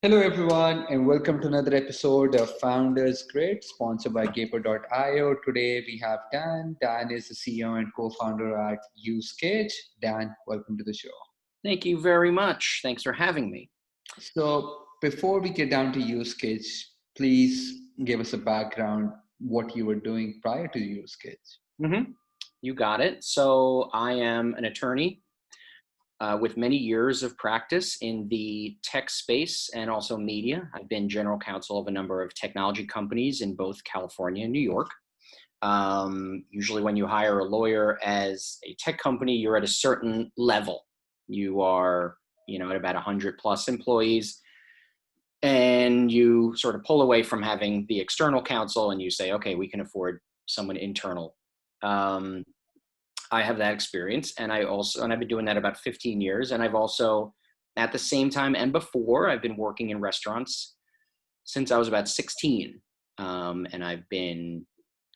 Hello, everyone, and welcome to another episode of Founders Grid, sponsored by Gaper.io. Today we have Dan. Dan is the CEO and co-founder at UseKitch. Dan, welcome to the show. Thank you very much. Thanks for having me. So, before we get down to UseKitch, please give us a background what you were doing prior to UseKitch. You got it. So I am an attorney with many years of practice in the tech space and also media. I've been general counsel of a number of technology companies in both California and New York. Usually when you hire a lawyer as a tech company, you're at a certain level. You are, at about 100 plus employees, and you sort of pull away from having the external counsel and you say, okay, we can afford someone internal. I have that experience, and I've been doing that about 15 years. And I've also, at the same time and before, I've been working in restaurants since I was about 16. And I've been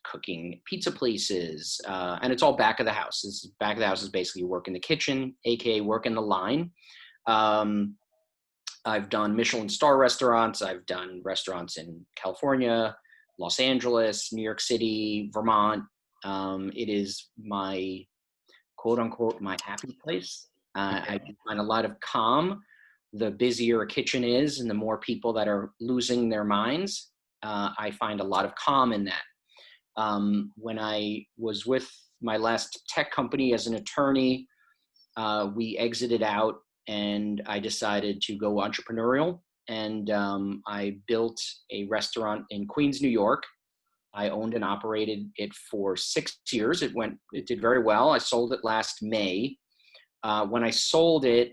cooking pizza places, and it's all back of the house. Back of the house is basically work in the kitchen, AKA work in the line. I've done Michelin star restaurants. I've done restaurants in California, Los Angeles, New York City, Vermont. It is my quote unquote, my happy place. I find a lot of calm. The busier a kitchen is and the more people that are losing their minds, I find a lot of calm in that. When I was with my last tech company as an attorney, we exited out and I decided to go entrepreneurial. And I built a restaurant in Queens, New York. I owned and operated it for 6 years. It did very well. I sold it last May. When I sold it,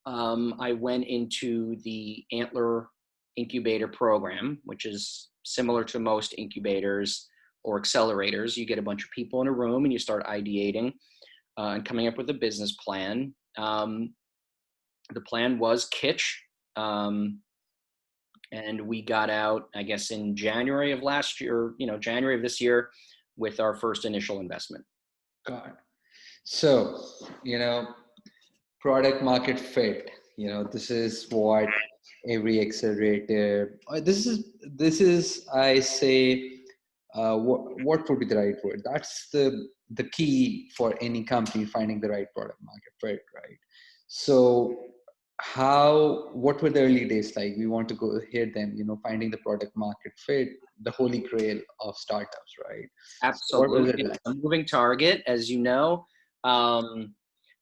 I went into the Antler incubator program, which is similar to most incubators or accelerators. You get a bunch of people in a room and you start ideating and coming up with a business plan. The plan was Kitch. And we got out, I guess, in January of last year, January of this year, with our first initial investment. Got it. So, product market fit, this is what every accelerator, this is, I say, what would be the right word? That's the key for any company finding the right product market fit, right? So, what were the early days like? We want to go hear them, finding the product market fit, the holy grail of startups, right? Absolutely. So like? A moving target, as you know.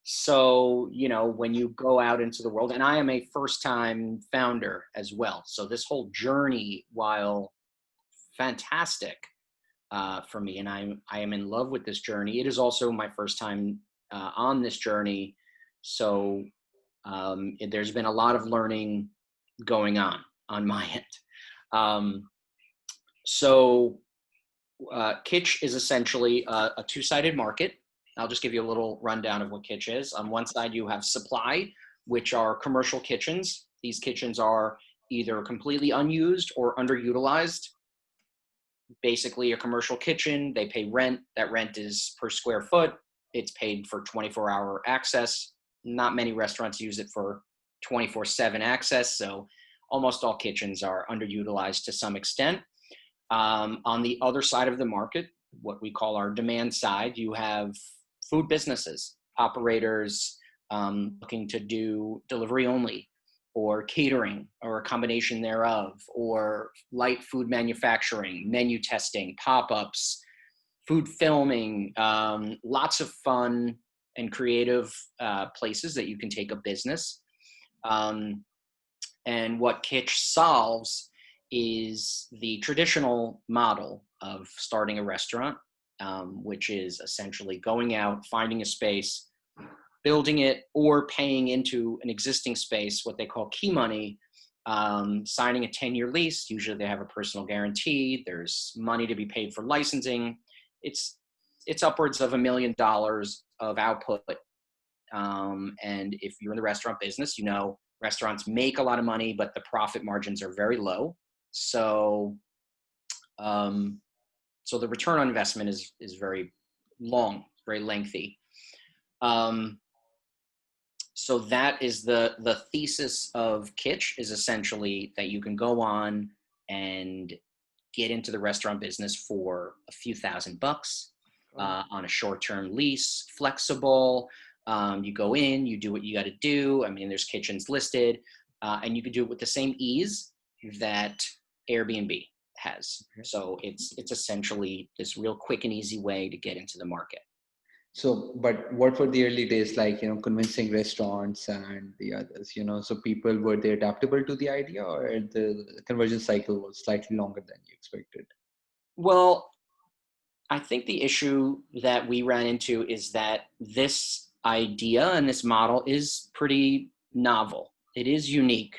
So, when you go out into the world, and I am a first-time founder as well. So this whole journey, while fantastic for me, and I am in love with this journey, it is also my first time on this journey. So there's been a lot of learning going on my end. So Kitch is essentially a two-sided market. I'll just give you a little rundown of what Kitch is. On one side, you have supply, which are commercial kitchens. These kitchens are either completely unused or underutilized. Basically, a commercial kitchen, they pay rent. That rent is per square foot. It's paid for 24-hour access. Not many restaurants use it for 24/7 access, so almost all kitchens are underutilized to some extent. On the other side of the market, what we call our demand side, you have food businesses, operators looking to do delivery only, or catering, or a combination thereof, or light food manufacturing, menu testing, pop-ups, food filming, lots of fun and creative places that you can take a business. And what Kitch solves is the traditional model of starting a restaurant, which is essentially going out, finding a space, building it, or paying into an existing space, what they call key money, signing a 10-year lease. Usually they have a personal guarantee. There's money to be paid for licensing. It's upwards of $1 million of output. And if you're in the restaurant business, restaurants make a lot of money, but the profit margins are very low. So, so the return on investment is very long, very lengthy. So that is the thesis of Kitch, is essentially that you can go on and get into the restaurant business for a few $1,000 on a short-term lease, flexible. You go in, you do what you got to do. I mean, there's kitchens listed, and you can do it with the same ease that Airbnb has. So it's essentially this real quick and easy way to get into the market. So, but what were the early days like, convincing restaurants and the others, so people, were they adaptable to the idea, or the conversion cycle was slightly longer than you expected? Well, I think the issue that we ran into is that this idea and this model is pretty novel. It is unique.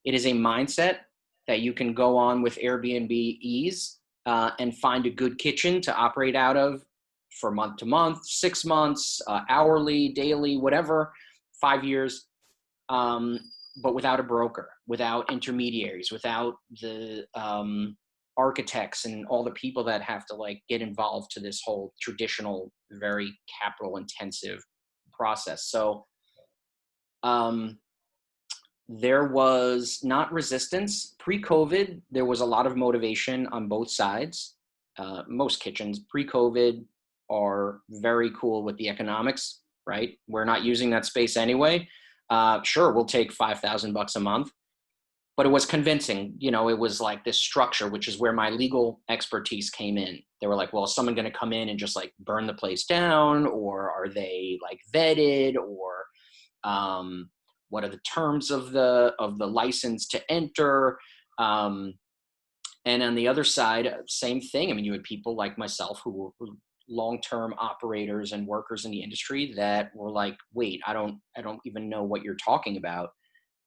It is a mindset that you can go on with Airbnb ease and find a good kitchen to operate out of for month to month, 6 months, hourly, daily, whatever, 5 years, but without a broker, without intermediaries, without the architects and all the people that have to like get involved to this whole traditional, very capital intensive process. So there was not resistance. Pre-COVID, there was a lot of motivation on both sides. Most kitchens pre-COVID are very cool with the economics, right? We're not using that space anyway. Sure, we'll take $5,000 a month, but it was convincing. It was like this structure, which is where my legal expertise came in. They were like, well, is someone going to come in and just like burn the place down, or are they like vetted, or what are the terms of the license to enter? And on the other side, same thing. I mean, you had people like myself who were long-term operators and workers in the industry that were like, wait, I don't even know what you're talking about.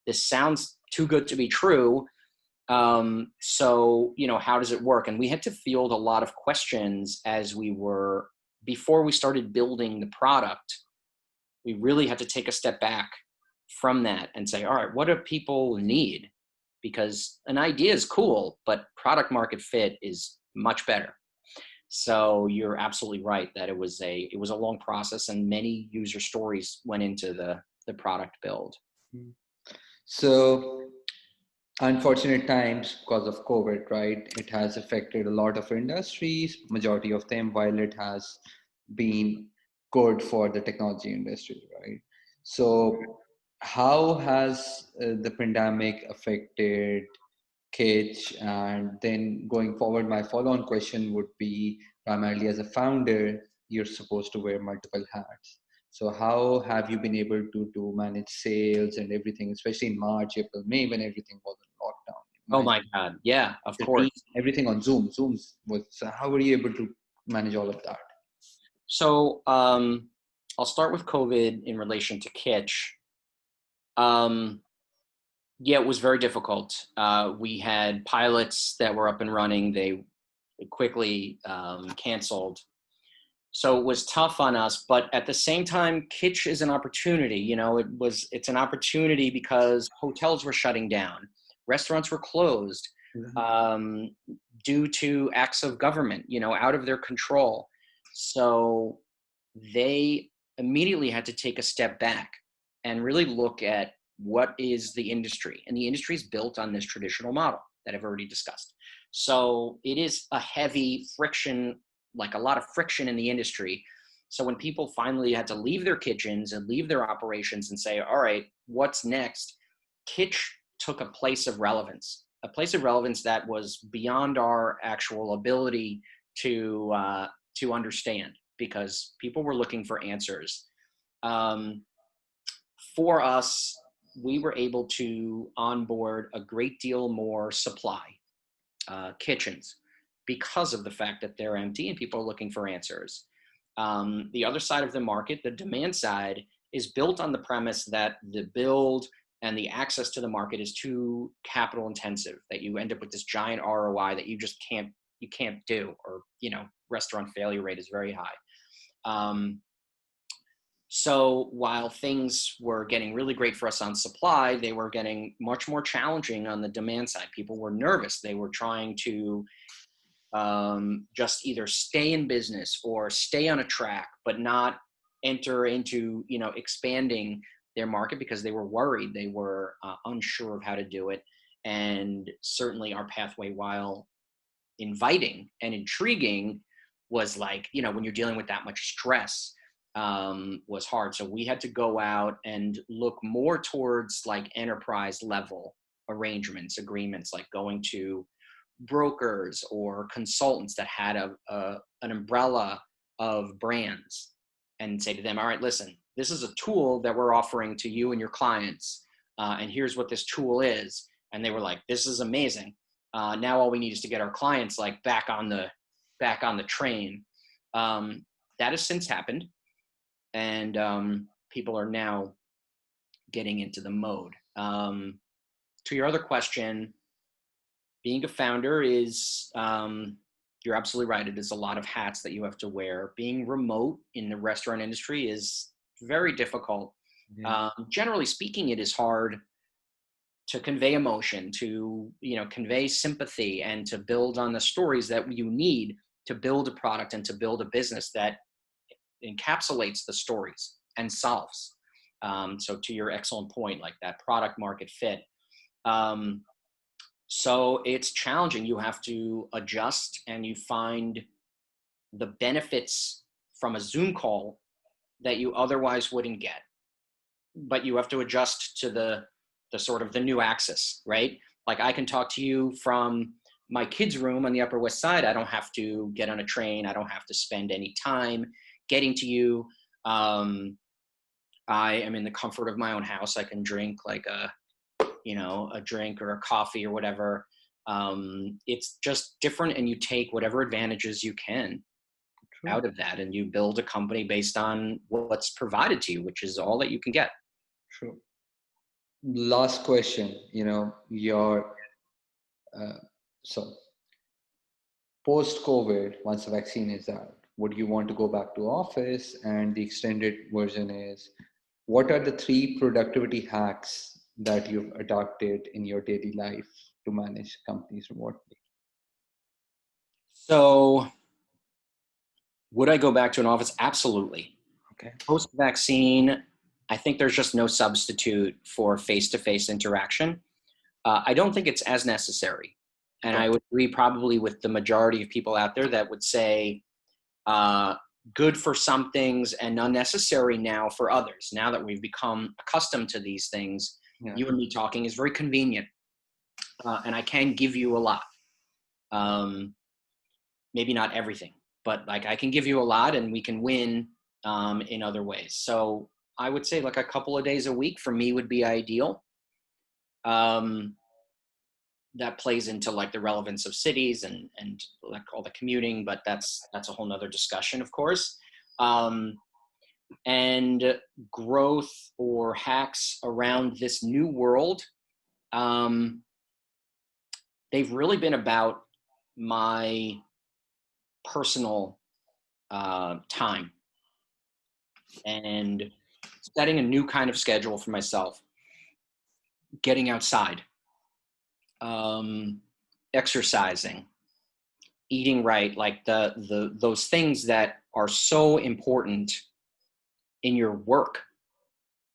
This sounds too good to be true. So, how does it work? And we had to field a lot of questions before we started building the product. We really had to take a step back from that and say, all right, what do people need? Because an idea is cool, but product market fit is much better. So you're absolutely right that it was a long process, and many user stories went into the product build. So, unfortunate times because of COVID, right? It has affected a lot of industries, majority of them, while it has been good for the technology industry, right? So, how has the pandemic affected Kitch? And then going forward, my follow-on question would be, primarily as a founder, you're supposed to wear multiple hats. So how have you been able to manage sales and everything, especially in March, April, May, when everything was in lockdown? Oh Imagine my God. Yeah, of the course. team, everything on Zoom. So how were you able to manage all of that? So I'll start with COVID in relation to Kitch. Yeah, it was very difficult. We had pilots that were up and running. They quickly canceled. So it was tough on us, but at the same time, Kitch is an opportunity. It's an opportunity because hotels were shutting down, restaurants were closed um, due to acts of government, out of their control. So they immediately had to take a step back and really look at what is the industry. And the industry is built on this traditional model that I've already discussed. So it is a heavy friction, like a lot of friction in the industry. So when people finally had to leave their kitchens and leave their operations and say, all right, what's next? Kitch took a place of relevance that was beyond our actual ability to understand, because people were looking for answers. For us, we were able to onboard a great deal more supply kitchens because of the fact that they're empty and people are looking for answers. The other side of the market, the demand side, is built on the premise that the build and the access to the market is too capital intensive, that you end up with this giant ROI that you just can't do, or restaurant failure rate is very high. So while things were getting really great for us on supply, they were getting much more challenging on the demand side. People were nervous. They were trying to just either stay in business or stay on a track, but not enter into expanding their market because they were worried. They were unsure of how to do it. And certainly our pathway, while inviting and intriguing, was like, when you're dealing with that much stress, was hard. So we had to go out and look more towards like enterprise level arrangements, agreements, like going to brokers or consultants that had an umbrella of brands, and say to them, all right, listen, this is a tool that we're offering to you and your clients, and here's what this tool is. And they were like, this is amazing. Now all we need is to get our clients like back on the train. That has since happened, and people are now getting into the mode. To your other question, being a founder is, you're absolutely right. It is a lot of hats that you have to wear. Being remote in the restaurant industry is very difficult. Yeah. Generally speaking, it is hard to convey emotion, to convey sympathy, and to build on the stories that you need to build a product and to build a business that encapsulates the stories and solves. So to your excellent point, like that product market fit. So it's challenging. You have to adjust, and you find the benefits from a Zoom call that you otherwise wouldn't get. But you have to adjust to the sort of the new axis, right? Like I can talk to you from my kids' room on the Upper West Side. I don't have to get on a train. I don't have to spend any time getting to you. I am in the comfort of my own house. I can drink like a drink or a coffee or whatever. It's just different, and you take whatever advantages you can out of that, and you build a company based on what's provided to you, which is all that you can get. True. Last question, so post-COVID, once the vaccine is out, would you want to go back to office? And the extended version is, what are the 3 productivity hacks that you've adopted in your daily life to manage companies remotely? So would I go back to an office? Absolutely. Okay. Post-vaccine, I think there's just no substitute for face-to-face interaction. I don't think it's as necessary. And I would agree probably with the majority of people out there that would say good for some things and unnecessary now for others. Now that we've become accustomed to these things, you and me talking is very convenient. And I can give you a lot. Maybe not everything, but like I can give you a lot, and we can win in other ways. So I would say like a couple of days a week for me would be ideal. That plays into like the relevance of cities and like all the commuting, but that's a whole nother discussion, of course. And growth or hacks around this new world, they've really been about my personal time and setting a new kind of schedule for myself, getting outside, exercising, eating right, like those things that are so important in your work,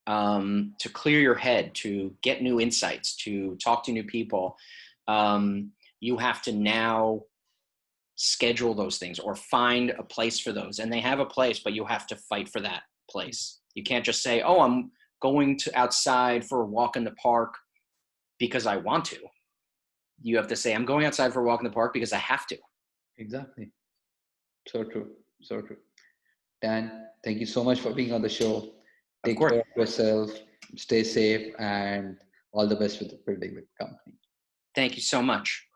to clear your head, to get new insights, to talk to new people. You have to now schedule those things or find a place for those. And they have a place, but you have to fight for that place. You can't just say, oh, I'm going to outside for a walk in the park because I want to. You have to say, I'm going outside for a walk in the park because I have to. Exactly. So true. So true. Dan, thank you so much for being on the show. Take care of yourself, stay safe, and all the best with building the company. Thank you so much.